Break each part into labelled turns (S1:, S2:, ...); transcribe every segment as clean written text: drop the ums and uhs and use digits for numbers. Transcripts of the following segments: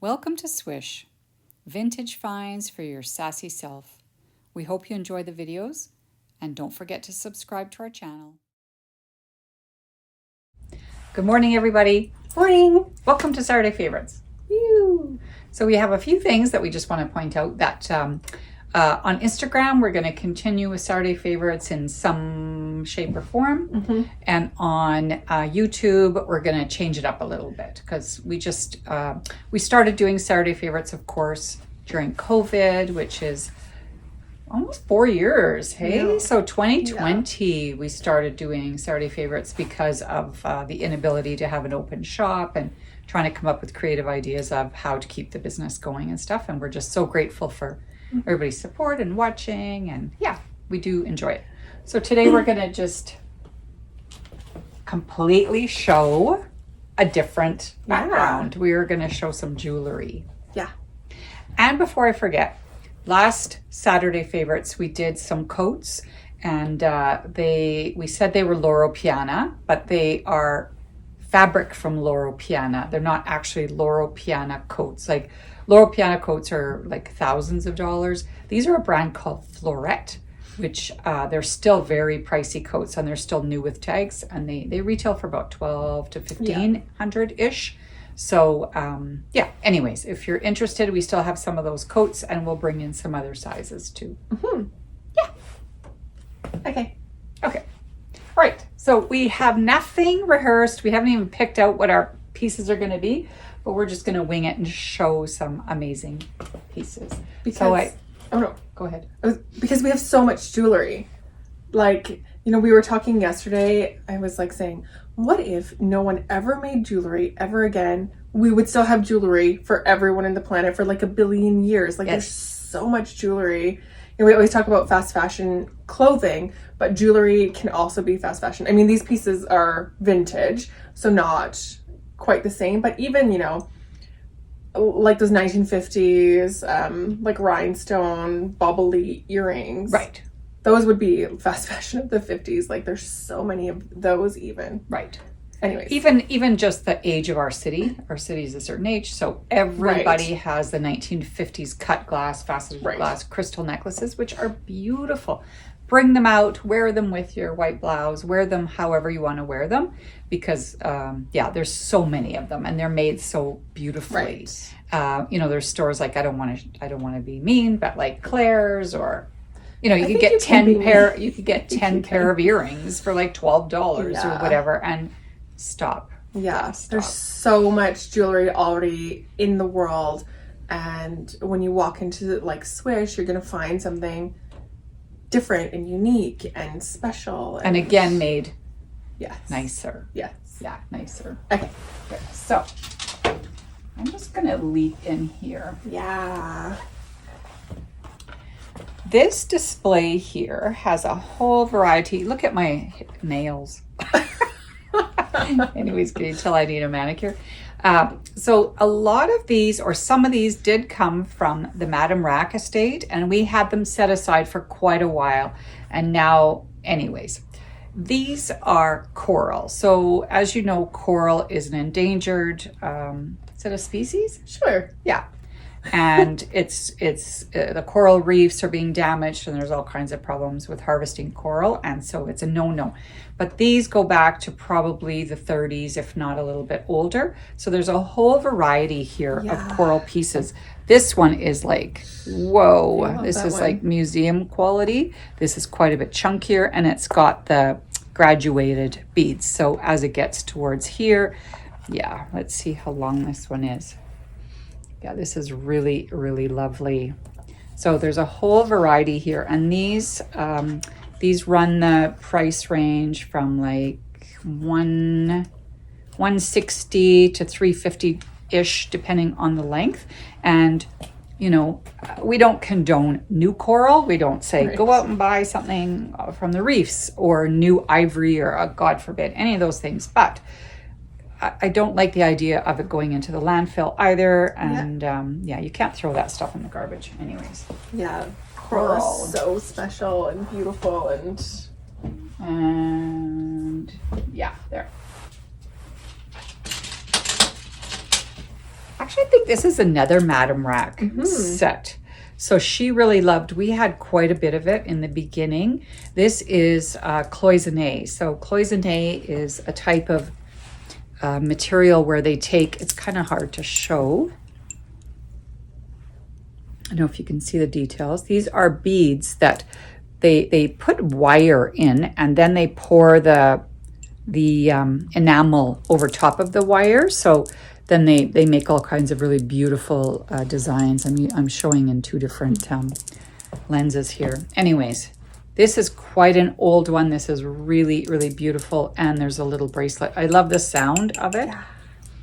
S1: Welcome to Swish, vintage finds for your sassy self. We hope you enjoy the videos and don't forget to subscribe to our channel. Good morning, everybody.
S2: Morning.
S1: Welcome to Saturday Favorites.
S2: Woo.
S1: So we have a few things that we just want to point out that on Instagram, we're going to continue with Saturday Favorites in some shape or form.
S2: Mm-hmm.
S1: And on YouTube, we're going to change it up a little bit because we started doing Saturday Favorites, of course, during COVID, which is almost 4 years, hey?
S2: Yeah.
S1: So 2020, we started doing Saturday Favorites because of the inability to have an open shop and trying to come up with creative ideas of how to keep the business going and stuff. And we're just so grateful for everybody's support and watching. And yeah, we do enjoy it. So today we're going to just completely show a different background. We are going to show some jewelry.
S2: Yeah.
S1: And before I forget, last Saturday Favorites, we did some coats, and we said they were Loro Piana, but they are fabric from Loro Piana. They're not actually Loro Piana coats. Like Loro Piana coats are like thousands of dollars. These are a brand called Florette, which they're still very pricey coats, and they're still new with tags, and they retail for about $1,200 to $1,500-ish. So yeah, anyways, if you're interested, we still have some of those coats, and we'll bring in some other sizes too.
S2: Mm-hmm.
S1: Yeah.
S2: Okay.
S1: All right. So we have nothing rehearsed. We haven't even picked out what our pieces are going to be, but we're just going to wing it and show some amazing pieces.
S2: Because,
S1: Go ahead.
S2: Because we have so much jewelry. Like, we were talking yesterday, I was like saying, what if no one ever made jewelry ever again? We would still have jewelry for everyone in the planet for like 1 billion years. Like, There's so much jewelry. We always talk about fast fashion clothing, but jewelry can also be fast fashion. I mean, these pieces are vintage, so not quite the same, but even, like those 1950s, like rhinestone, bobbly earrings.
S1: Right.
S2: Those would be fast fashion of the 50s. Like, there's so many of those even.
S1: Right.
S2: Anyways.
S1: Even just the age of our city. Our city is a certain age, so everybody has the 1950s cut glass, faceted glass crystal necklaces, which are beautiful. Bring them out, wear them with your white blouse, wear them however you want to wear them, because there's so many of them, and they're made so beautifully.
S2: Right.
S1: There's stores like I don't want to be mean, but like Claire's, or you could get 10 pair of earrings for like $12 or whatever, and stop.
S2: Yeah, there's so much jewelry already in the world, and when you walk into like Swish, you're gonna find something different and unique and special,
S1: and again made
S2: nicer.
S1: Nicer.
S2: Okay,
S1: so I'm just gonna leap in here.
S2: Yeah.
S1: This display here has a whole variety. Look at my nails. Anyways, can you tell I need a manicure? So a lot of these, or some of these, did come from the Madame Rack estate, and we had them set aside for quite a while. And now, anyways, these are coral. So as you know, coral is an endangered, is it a species?
S2: Sure.
S1: Yeah. And it's the coral reefs are being damaged, and there's all kinds of problems with harvesting coral, and so it's a no-no. But these go back to probably the 30s, if not a little bit older. So there's a whole variety here of coral pieces. This one is like, whoa, this is like museum quality. This is quite a bit chunkier, and it's got the graduated beads. So as it gets towards here, let's see how long this one is. Yeah, this is really, really lovely. So there's a whole variety here, and these run the price range from like $160 to $350-ish, depending on the length. And we don't condone new coral. We don't say go out and buy something from the reefs, or new ivory, or God forbid any of those things. But I don't like the idea of it going into the landfill either, and you can't throw that stuff in the garbage anyways.
S2: Yeah, coral is so special and beautiful, and
S1: yeah, there. Actually, I think this is another Madame Rack set. So she really loved, we had quite a bit of it in the beginning. This is cloisonné. So cloisonné is a type of material where they take, it's kind of hard to show. I don't know if you can see the details. These are beads that they put wire in, and then they pour the enamel over top of the wire. So then they make all kinds of really beautiful designs. I'm showing in two different lenses here. Anyways, this is quite an old one. This is really, really beautiful. And there's a little bracelet. I love the sound of it.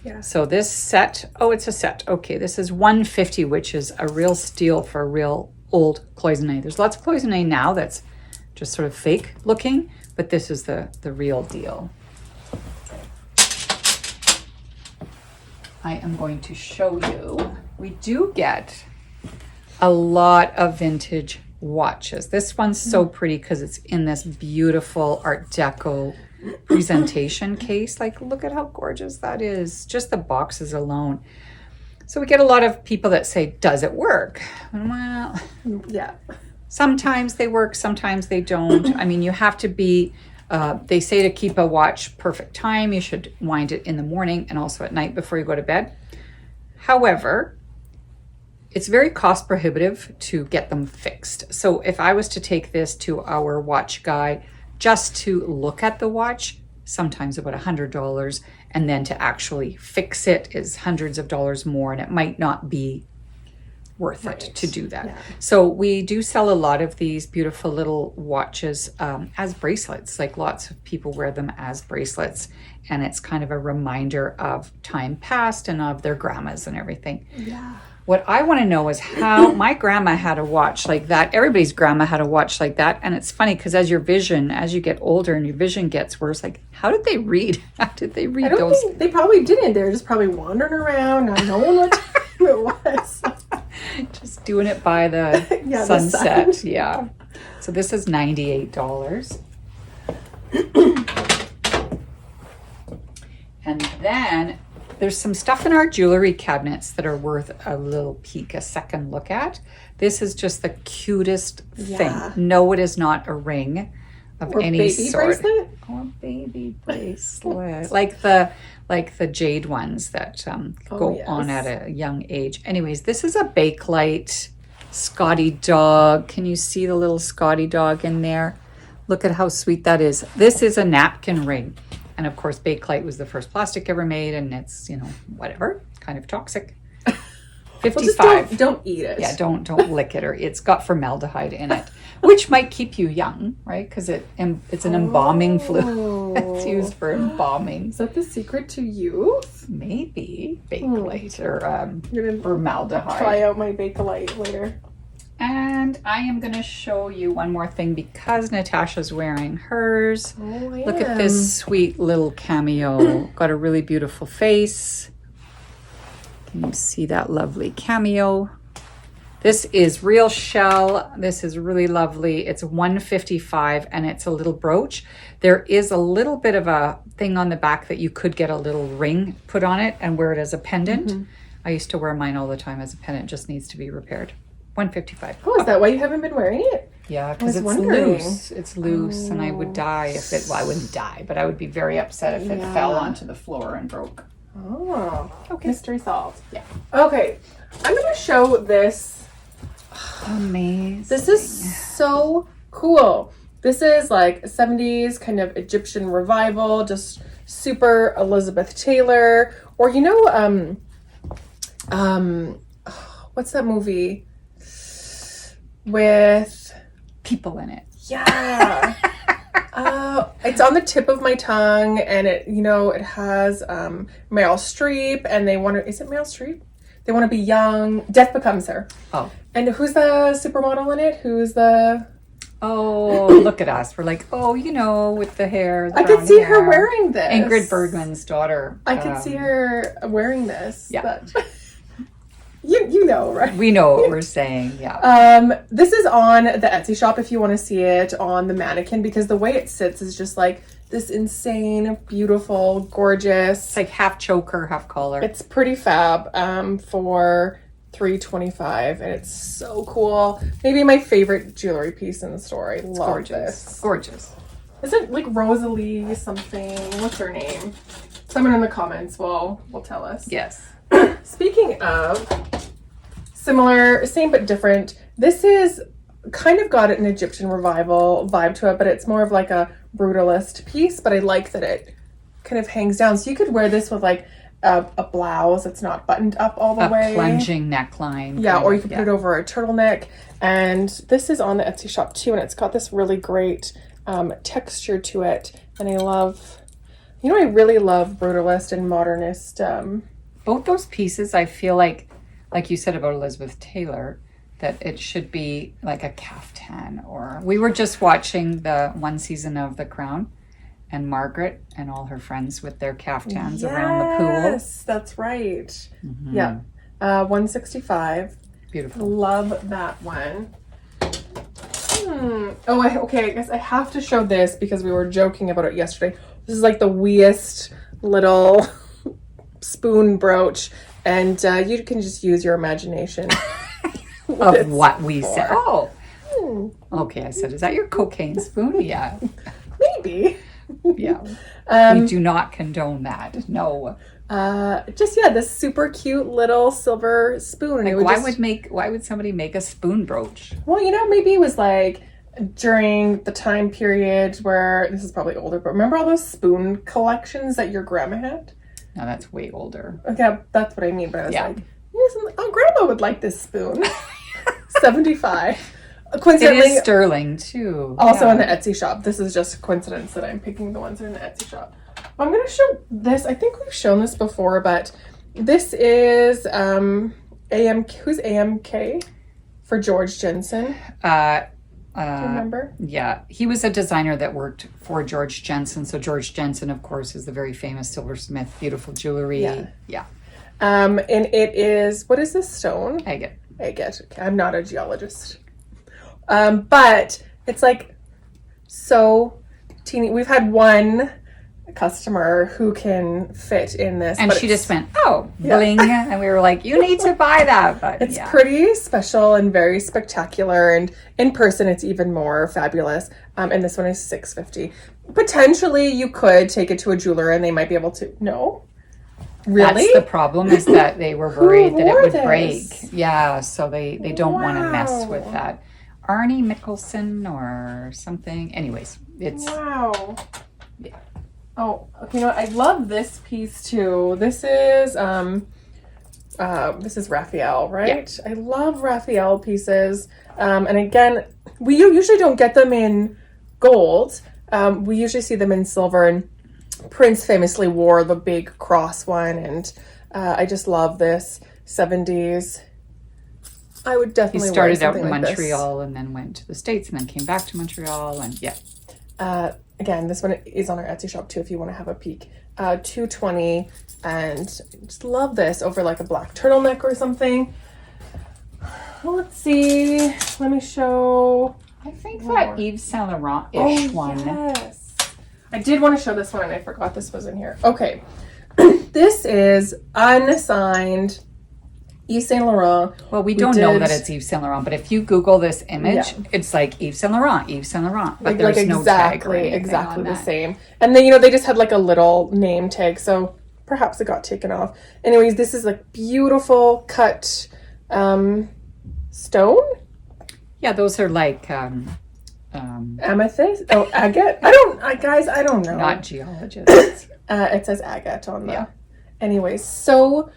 S2: Yeah.
S1: So this set, oh, it's a set. Okay, this is $150, which is a real steal for a real old cloisonné. There's lots of cloisonné now that's just sort of fake looking, but this is the real deal. I am going to show you, we do get a lot of vintage watches. This one's so pretty because it's in this beautiful Art Deco presentation case. Like, look at how gorgeous that is. Just the boxes alone. So we get a lot of people that say, does it work? Well,
S2: yeah.
S1: Sometimes they work, sometimes they don't. I mean, you have to be, they say to keep a watch perfect time, you should wind it in the morning and also at night before you go to bed. However, it's very cost prohibitive to get them fixed. So if I was to take this to our watch guy just to look at the watch, sometimes about $100, and then to actually fix it is hundreds of dollars more, and it might not be worth it to do that. Yeah. So we do sell a lot of these beautiful little watches as bracelets. Like, lots of people wear them as bracelets, and it's kind of a reminder of time past and of their grandmas and everything.
S2: Yeah.
S1: What I want to know is how my grandma had a watch like that. Everybody's grandma had a watch like that. And it's funny because as you get older and your vision gets worse, like, how did they read? How did they read those?
S2: I don't think they probably didn't. They were just probably wandering around, not knowing what time it was.
S1: Just doing it by the sunset. The sun. Yeah. So this is $98. And then there's some stuff in our jewelry cabinets that are worth a little peek, a second look at. This is just the cutest thing. No, it is not a ring of
S2: or
S1: any
S2: baby
S1: sort.
S2: Bracelet?
S1: Or baby bracelet. like the jade ones that go on at a young age. Anyways, this is a Bakelite Scotty dog. Can you see the little Scotty dog in there? Look at how sweet that is. This is a napkin ring. And of course, Bakelite was the first plastic ever made, and it's, whatever, kind of toxic. 55.
S2: Well, just don't eat it.
S1: Yeah, don't lick it, or it's got formaldehyde in it, which might keep you young, right? Because it's an embalming fluid. It's used for embalming.
S2: Is that the secret to youth?
S1: Maybe Bakelite or formaldehyde.
S2: Try out my Bakelite later.
S1: And I am going to show you one more thing because Natasha's wearing hers.
S2: Oh, I
S1: Look at this sweet little Cameo. Got a really beautiful face. Can you see that lovely Cameo? This is real shell. This is really lovely. It's $155 and it's a little brooch. There is a little bit of a thing on the back that you could get a little ring put on it and wear it as a pendant. Mm-hmm. I used to wear mine all the time as a pendant. It just needs to be repaired. $155.
S2: Oh, is that why you haven't been wearing it?
S1: Yeah, because it's loose. It's loose, and I would die if it. Well, I wouldn't die, but I would be very upset if it fell onto the floor and broke.
S2: Oh,
S1: okay.
S2: Mystery solved.
S1: Yeah.
S2: Okay, I'm going to show this.
S1: Amazing.
S2: This is so cool. This is like a 70s kind of Egyptian revival, just super Elizabeth Taylor, or what's that movie? With
S1: people in it.
S2: Yeah. It's on the tip of my tongue, and it has Meryl Streep, and they want to. Is it Meryl Streep? They want to be young. Death Becomes Her.
S1: Oh.
S2: And who's the supermodel in it? Who's the?
S1: Oh, look at us. We're like, with the hair.
S2: I could see her wearing this.
S1: Ingrid Bergman's daughter.
S2: I could see her wearing this.
S1: Yeah.
S2: But you know, right?
S1: We know what we're saying, yeah.
S2: This is on the Etsy shop if you want to see it on the mannequin, because the way it sits is just like this insane, beautiful, gorgeous.
S1: It's like half choker, half collar.
S2: It's pretty fab for $325, and it's so cool. Maybe my favorite jewelry piece in the store. I love
S1: gorgeous.
S2: this.
S1: Gorgeous.
S2: Is it like Rosalie something? What's her name? Someone in the comments will tell us.
S1: Yes.
S2: Speaking of similar, same but different, this is kind of got an Egyptian revival vibe to it, but it's more of like a brutalist piece, but I like that it kind of hangs down. So you could wear this with like a blouse that's not buttoned up all the way.
S1: A plunging neckline.
S2: Yeah, or you could put it over a turtleneck. And this is on the Etsy shop too, and it's got this really great texture to it. And I love, I really love brutalist and modernist.
S1: Both those pieces, I feel like you said about Elizabeth Taylor, that it should be like a caftan. Or we were just watching the one season of The Crown, and Margaret and all her friends with their caftans around the pool.
S2: Yes, that's right. Mm-hmm. Yeah. 165.
S1: Beautiful.
S2: Love that one. Oh, okay. I guess I have to show this because we were joking about it yesterday. This is like the weeest little spoon brooch, and you can just use your imagination.
S1: Of what we said. Oh. Okay, I said, is that your cocaine spoon? Yeah.
S2: Maybe.
S1: Yeah. We do not condone that. No.
S2: This super cute little silver spoon.
S1: Like, why would somebody make a spoon brooch?
S2: Well, maybe it was like during the time period where, this is probably older, but remember all those spoon collections that your grandma had?
S1: No, that's way older.
S2: Okay, that's what I mean. But I was like, yes, grandma would like this spoon. 75. Coincidentally,
S1: it is sterling too.
S2: Also in the Etsy shop. This is just a coincidence that I'm picking the ones that are in the Etsy shop. I'm going to show this. I think we've shown this before, but this is who's AMK for George Jensen? Do you remember?
S1: Yeah, he was a designer that worked for George Jensen. So George Jensen, of course, is the very famous silversmith, beautiful jewelry. Yeah.
S2: And it is, what is this stone?
S1: Agate.
S2: Egot. Okay, I'm not a geologist. But it's like so teeny. We've had one customer who can fit in this.
S1: And she just went, bling. And we were like, you need to buy that. But
S2: it's pretty special and very spectacular. And in person, it's even more fabulous. And this one is $650. Potentially, you could take it to a jeweler and they might be able to. No. Really?
S1: That's the problem, is that they were worried that it would break. Yeah, so they don't want to mess with that. Arnie Mickelson or something. Anyways, it's...
S2: Wow. Yeah. Oh, you know what? I love this piece too. This is Raphael, right? Yeah. I love Raphael pieces. And again, we usually don't get them in gold. We usually see them in silver, and Prince famously wore the big cross one, and I just love this 70s. I would definitely.
S1: He started out in Montreal and then went to the States and then came back to Montreal, and
S2: again, this one is on our Etsy shop too if you want to have a peek. $220, and just love this over like a black turtleneck or something. Well, let's see. Let me show.
S1: I think that Yves Saint Laurent-ish one.
S2: Yes. I did want to show this one and I forgot this was in here. Okay. This is unsigned Yves Saint Laurent.
S1: Well, we don't know that it's Yves Saint Laurent, but if you Google this image, it's like Yves Saint Laurent, Yves Saint Laurent. But there's no tag or anything
S2: exactly
S1: on
S2: the
S1: that.
S2: same. And then, they just had like a little name tag, so perhaps it got taken off. Anyways, this is like beautiful cut stone.
S1: Yeah, those are like
S2: amethyst. Oh, agate. Guys, I don't know.
S1: Not geologists.
S2: It says agate on the. Anyways, so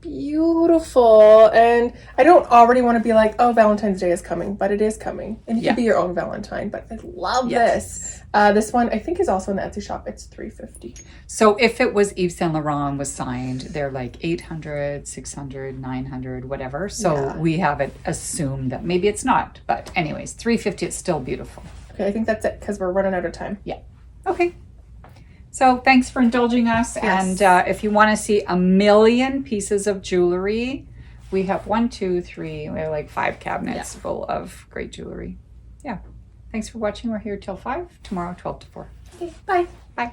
S2: beautiful, and I don't already want to be like, oh, Valentine's Day is coming, but it is coming, and you can be your own Valentine. But I love this. This one I think is also in the Etsy shop. It's $350.
S1: So if it was Yves Saint Laurent was signed, they're like 800, 600, 900, whatever. So we have it assumed that maybe it's not, but anyways, $350. It's still beautiful.
S2: Okay, I think that's it because we're running out of time.
S1: Yeah. Okay. So thanks for indulging us.
S2: Yes.
S1: And if you want to see a million pieces of jewelry, we have 1, 2, 3, we have like 5 cabinets full of great jewelry. Yeah. Thanks for watching. We're here till 5. Tomorrow, 12 to 4.
S2: Okay, bye.
S1: Bye.